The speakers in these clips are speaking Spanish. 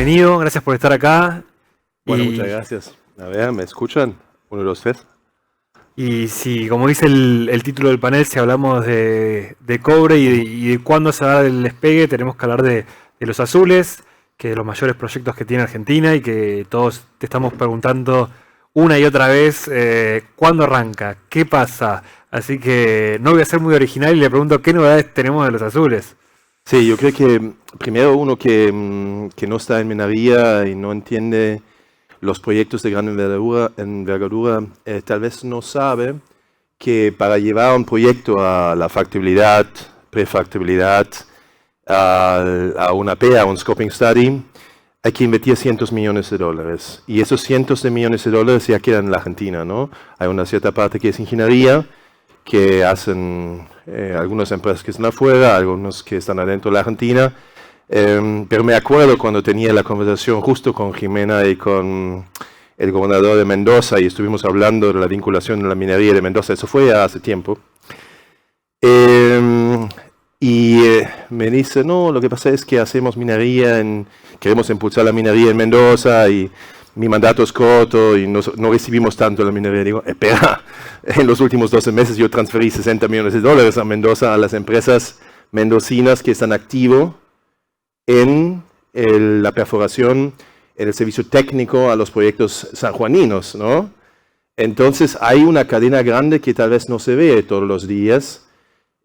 bienvenido, gracias por estar acá. Bueno, muchas gracias. A ver, ¿me escuchan? 1, 2, 3. Y si, como dice el título del panel, si hablamos de cobre y de cuándo se va el despegue, tenemos que hablar de los azules, que es de los mayores proyectos que tiene Argentina y que todos te estamos preguntando una y otra vez cuándo arranca, qué pasa. Así que no voy a ser muy original y le pregunto qué novedades tenemos de los azules. Sí, yo creo que primero uno que no está en minería y no entiende los proyectos de gran envergadura tal vez no sabe que para llevar un proyecto a la factibilidad, prefactibilidad, a una PEA, a un scoping study, hay que invertir cientos de millones de dólares. Y esos cientos de millones de dólares ya quedan en la Argentina, ¿no? Hay una cierta parte que es ingeniería, que hacen algunas empresas que están afuera, algunos que están adentro de la Argentina. Pero me acuerdo cuando tenía la conversación justo con Jimena y con el gobernador de Mendoza y estuvimos hablando de la vinculación de la minería de Mendoza, eso fue ya hace tiempo. Me dice, no, lo que pasa es que hacemos minería, queremos impulsar la minería en Mendoza y mi mandato es corto y no recibimos tanto la minería. Digo, espera, en los últimos 12 meses yo transferí 60 millones de dólares a Mendoza, a las empresas mendocinas que están activos en la perforación, en el servicio técnico a los proyectos sanjuaninos, ¿no? Entonces hay una cadena grande que tal vez no se ve todos los días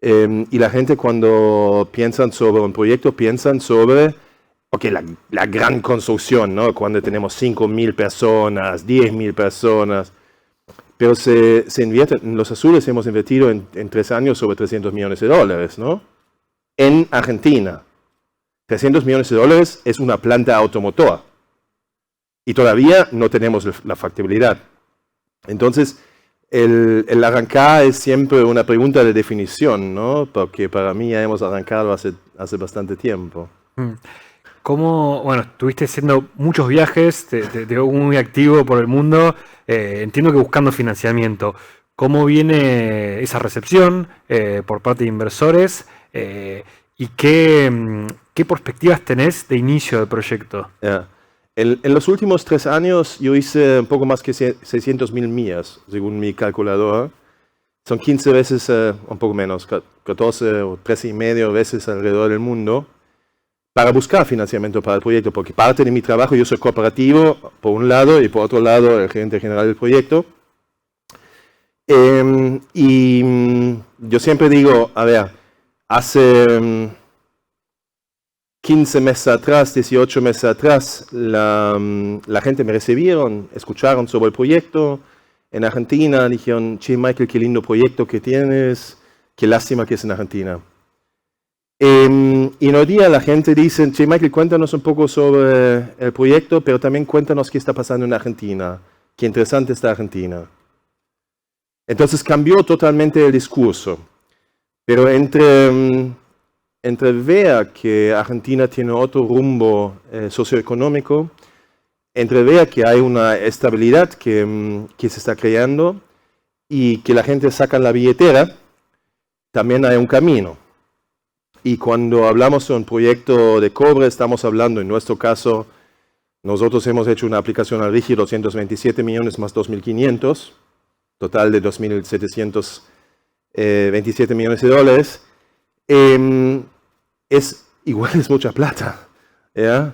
y la gente cuando piensan sobre un proyecto piensan sobre la gran construcción, ¿no? Cuando tenemos 5.000 personas, 10.000 personas, pero se invierte, en los azules hemos invertido en 3 años sobre 300 millones de dólares, ¿no? En Argentina. 300 millones de dólares es una planta automotora y todavía no tenemos la factibilidad. Entonces, el arrancar es siempre una pregunta de definición, ¿no? Porque para mí ya hemos arrancado hace bastante tiempo. ¿Cómo, bueno, estuviste haciendo muchos viajes, te veo muy activo por el mundo, entiendo que buscando financiamiento. ¿Cómo viene esa recepción por parte de inversores y qué perspectivas tenés de inicio del proyecto? En los últimos 3 años yo hice un poco más que 600.000 millas, según mi calculadora. Son 15 veces, un poco menos, 14 o 13 y medio veces alrededor del mundo, para buscar financiamiento para el proyecto, porque parte de mi trabajo, yo soy cooperativo, por un lado, y por otro lado, el gerente general del proyecto. Yo siempre digo, a ver, hace 15 meses atrás, 18 meses atrás, la gente me recibieron, escucharon sobre el proyecto en Argentina, dijeron, che, Michael, qué lindo proyecto que tienes, qué lástima que es en Argentina. Y hoy día la gente dice, che, Michael, cuéntanos un poco sobre el proyecto, pero también cuéntanos qué está pasando en Argentina, qué interesante está Argentina. Entonces cambió totalmente el discurso, pero entre ver que Argentina tiene otro rumbo socioeconómico, entre ver que hay una estabilidad que se está creando y que la gente saca la billetera, también hay un camino. Y cuando hablamos de un proyecto de cobre, estamos hablando, en nuestro caso, nosotros hemos hecho una aplicación al RIGI, 227 millones más 2.500, total de 2.727 millones de dólares. Es mucha plata, ¿ya?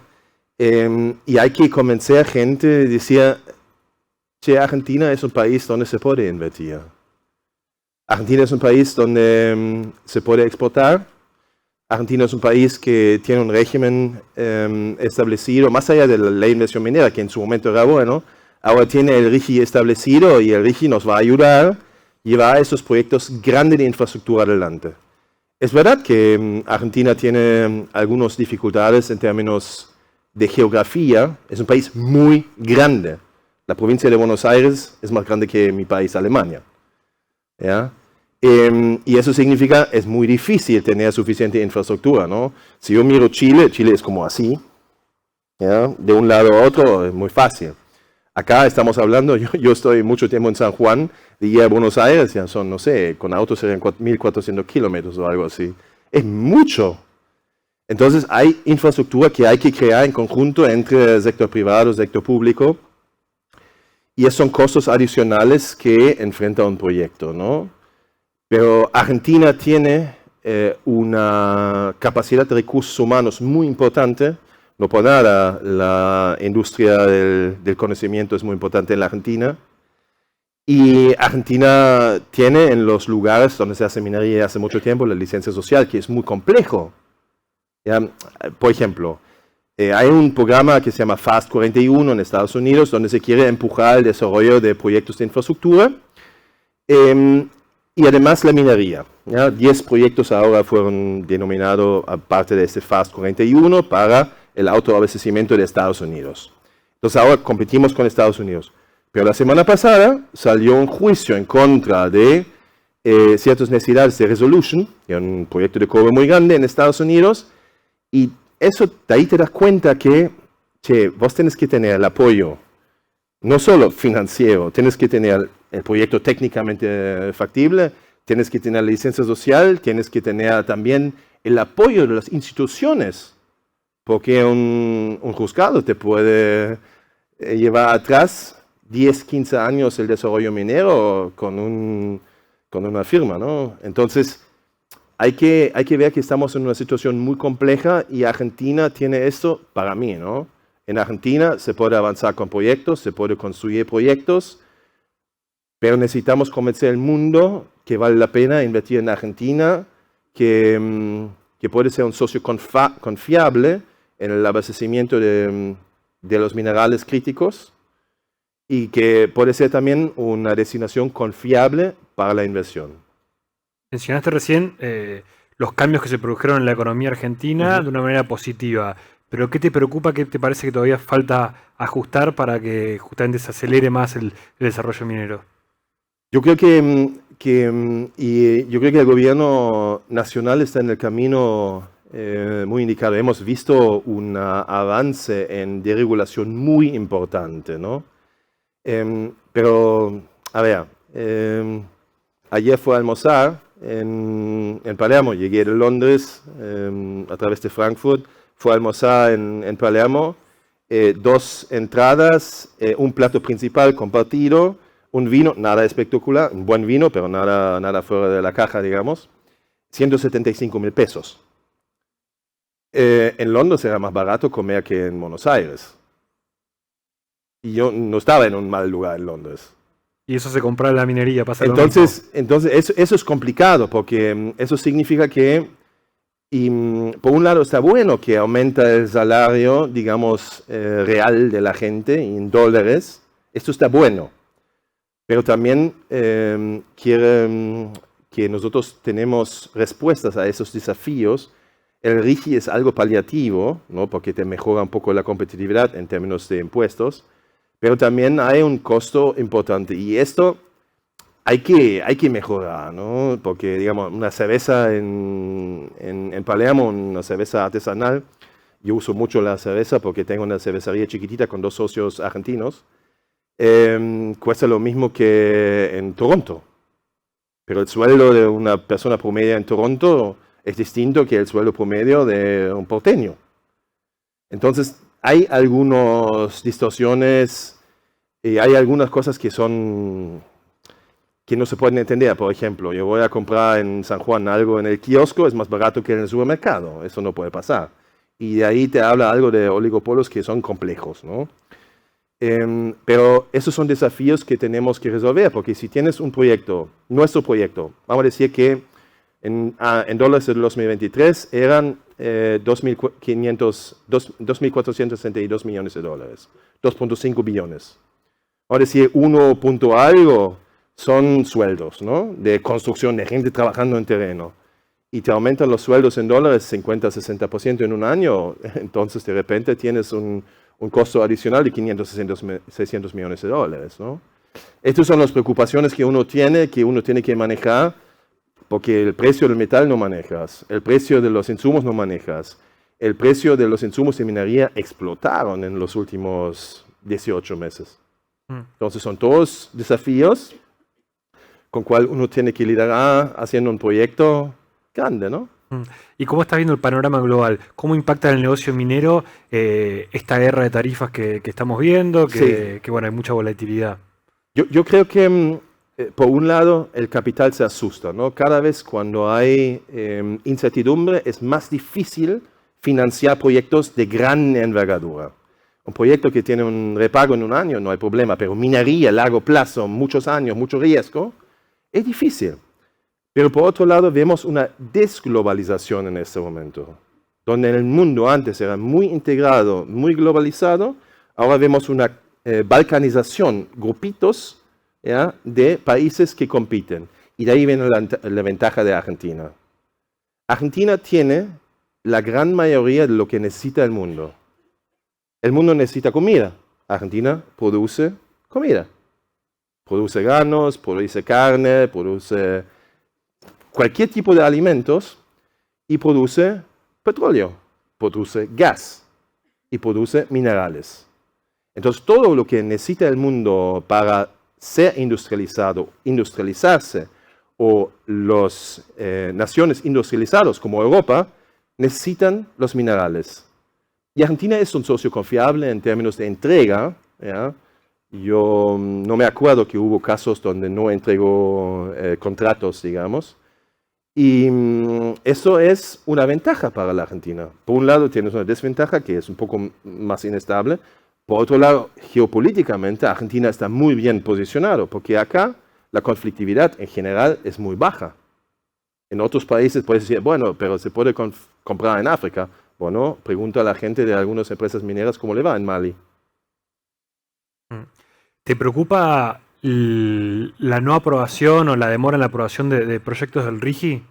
Y hay que convencer a gente, decía, che, Argentina es un país donde se puede invertir. Argentina es un país donde se puede exportar. Argentina es un país que tiene un régimen establecido, más allá de la ley de inversión minera, que en su momento era bueno, ahora tiene el RIGI establecido y el RIGI nos va a ayudar a llevar esos proyectos grandes de infraestructura adelante. Es verdad que Argentina tiene algunas dificultades en términos de geografía. Es un país muy grande. La provincia de Buenos Aires es más grande que mi país, Alemania, ¿ya? Y eso significa es muy difícil tener suficiente infraestructura, ¿no? Si yo miro Chile, Chile es como así, ¿ya? De un lado a otro es muy fácil. Acá estamos hablando, yo estoy mucho tiempo en San Juan, de ir a Buenos Aires, ya son, no sé, con autos serían 1.400 kilómetros o algo así. Es mucho. Entonces hay infraestructura que hay que crear en conjunto entre el sector privado y el sector público. Y esos son costos adicionales que enfrenta un proyecto, ¿no? Pero Argentina tiene una capacidad de recursos humanos muy importante. No por nada, la industria del conocimiento es muy importante en la Argentina. Y Argentina tiene en los lugares donde se hace minería hace mucho tiempo la licencia social, que es muy complejo. ¿Ya? Por ejemplo, hay un programa que se llama FAST 41 en Estados Unidos, donde se quiere empujar el desarrollo de proyectos de infraestructura y además la minería. ¿Ya? 10 proyectos ahora fueron denominados, aparte de este FAST 41, para el autoabastecimiento de Estados Unidos. Entonces ahora competimos con Estados Unidos. Pero la semana pasada salió un juicio en contra de ciertas necesidades de Resolution, que es un proyecto de cobre muy grande en Estados Unidos, y eso, de ahí te das cuenta que vos tenés que tener el apoyo, no solo financiero, tienes que tener el proyecto técnicamente factible, tienes que tener la licencia social, tienes que tener también el apoyo de las instituciones, porque un juzgado te puede llevar atrás 10, 15 años el desarrollo minero con una firma, ¿no? Entonces, hay que ver que estamos en una situación muy compleja y Argentina tiene esto para mí, ¿no? En Argentina se puede avanzar con proyectos, se puede construir proyectos, pero necesitamos convencer al mundo que vale la pena invertir en Argentina, que puede ser un socio confiable en el abastecimiento de los minerales críticos y que puede ser también una destinación confiable para la inversión. Mencionaste recién los cambios que se produjeron en la economía argentina de una manera positiva, pero ¿qué te preocupa, qué te parece que todavía falta ajustar para que justamente se acelere más el desarrollo minero? Yo creo que el gobierno nacional está en el camino muy indicado. Hemos visto un avance en deregulación muy importante, ¿no? Pero, a ver, ayer fue a almorzar en Palermo, llegué de Londres a través de Frankfurt, fue a almorzar en Palermo, 2 entradas, un plato principal compartido, un vino, nada espectacular, un buen vino, pero nada fuera de la caja, digamos, 175.000 pesos. En Londres era más barato comer que en Buenos Aires. Y yo no estaba en un mal lugar en Londres. Y eso se compra en la minería, pasa Entonces eso es complicado, porque eso significa que, por un lado está bueno que aumenta el salario, digamos, real de la gente en dólares. Esto está bueno. Pero también quiere que nosotros tenemos respuestas a esos desafíos. El RIGI es algo paliativo, ¿no? Porque te mejora un poco la competitividad en términos de impuestos, pero también hay un costo importante. Y esto hay que mejorar, ¿no? Porque, digamos, una cerveza en Palermo, una cerveza artesanal, yo uso mucho la cerveza porque tengo una cervecería chiquitita con 2 socios argentinos, cuesta lo mismo que en Toronto. Pero el sueldo de una persona promedio en Toronto es distinto que el sueldo promedio de un porteño. Entonces, hay algunas distorsiones y hay algunas cosas que no se pueden entender. Por ejemplo, yo voy a comprar en San Juan algo en el kiosco, es más barato que en el supermercado. Eso no puede pasar. Y de ahí te habla algo de oligopolios que son complejos, ¿no? Pero esos son desafíos que tenemos que resolver, porque si tienes un proyecto, nuestro proyecto, vamos a decir que en dólares del 2023 eran 2.462 millones de dólares, 2.5 billones. Vamos a decir 1 punto algo son sueldos, ¿no? De construcción, de gente trabajando en terreno. Y te aumentan los sueldos en dólares 50-60% en un año, entonces de repente tienes un costo adicional de 500-600 millones de dólares, ¿no? Estas son las preocupaciones que uno tiene que manejar, porque el precio del metal no manejas, el precio de los insumos no manejas, el precio de los insumos de minería explotaron en los últimos 18 meses. Entonces son todos desafíos con cual uno tiene que liderar haciendo un proyecto grande, ¿no? ¿Y cómo estás viendo el panorama global? ¿Cómo impacta en el negocio minero esta guerra de tarifas que estamos viendo? Que bueno, hay mucha volatilidad. Yo creo que, por un lado, el capital se asusta, ¿no? Cada vez cuando hay incertidumbre es más difícil financiar proyectos de gran envergadura. Un proyecto que tiene un repago en un año no hay problema, pero minería a largo plazo, muchos años, mucho riesgo, es difícil. Pero por otro lado vemos una desglobalización en este momento, donde el mundo antes era muy integrado, muy globalizado, ahora vemos una balcanización, grupitos, ¿ya?, de países que compiten. Y de ahí viene la ventaja de Argentina. Argentina tiene la gran mayoría de lo que necesita el mundo. El mundo necesita comida. Argentina produce comida. Produce granos, produce carne, produce cualquier tipo de alimentos y produce petróleo, produce gas y produce minerales. Entonces, todo lo que necesita el mundo para ser industrializado, industrializarse, o las naciones industrializadas como Europa, necesitan los minerales. Y Argentina es un socio confiable en términos de entrega, ¿ya? Yo no me acuerdo que hubo casos donde no entregó contratos, digamos. Y eso es una ventaja para la Argentina. Por un lado tienes una desventaja que es un poco más inestable. Por otro lado, geopolíticamente, Argentina está muy bien posicionado, porque acá la conflictividad en general es muy baja. En otros países puedes decir, bueno, pero se puede comprar en África. Bueno, pregunta a la gente de algunas empresas mineras cómo le va en Mali. ¿Te preocupa la no aprobación o la demora en la aprobación de proyectos del RIGI?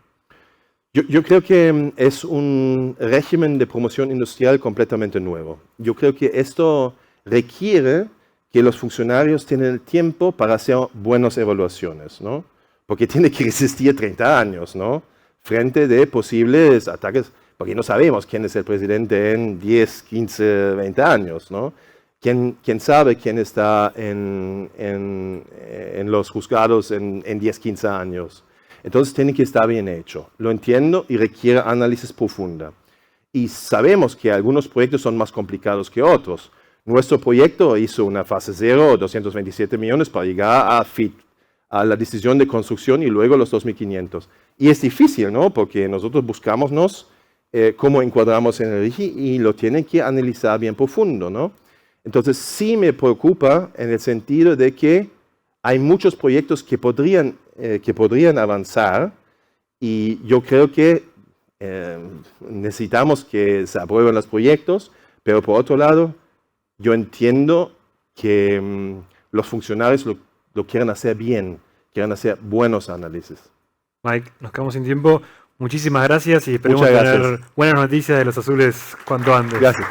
Yo creo que es un régimen de promoción industrial completamente nuevo. Yo creo que esto requiere que los funcionarios tengan el tiempo para hacer buenas evaluaciones, ¿no? Porque tiene que resistir 30 años, ¿no?, frente de posibles ataques, porque no sabemos quién es el presidente en 10, 15, 20 años, ¿no? ¿Quién sabe quién está en los juzgados en 10, 15 años? Entonces tiene que estar bien hecho. Lo entiendo y requiere análisis profunda. Y sabemos que algunos proyectos son más complicados que otros. Nuestro proyecto hizo una fase 0, 227 millones para llegar a FIT, a la decisión de construcción y luego los 2.500. Y es difícil, ¿no? Porque nosotros buscamos cómo encuadramos en el RIGI y lo tienen que analizar bien profundo, ¿no? Entonces sí me preocupa en el sentido de que hay muchos proyectos que podrían avanzar y yo creo que necesitamos que se aprueben los proyectos, pero por otro lado, yo entiendo que los funcionarios lo quieren hacer bien, quieren hacer buenos análisis. Mike, nos quedamos sin tiempo. Muchísimas gracias y esperemos tener buenas noticias de los azules cuanto antes. Gracias.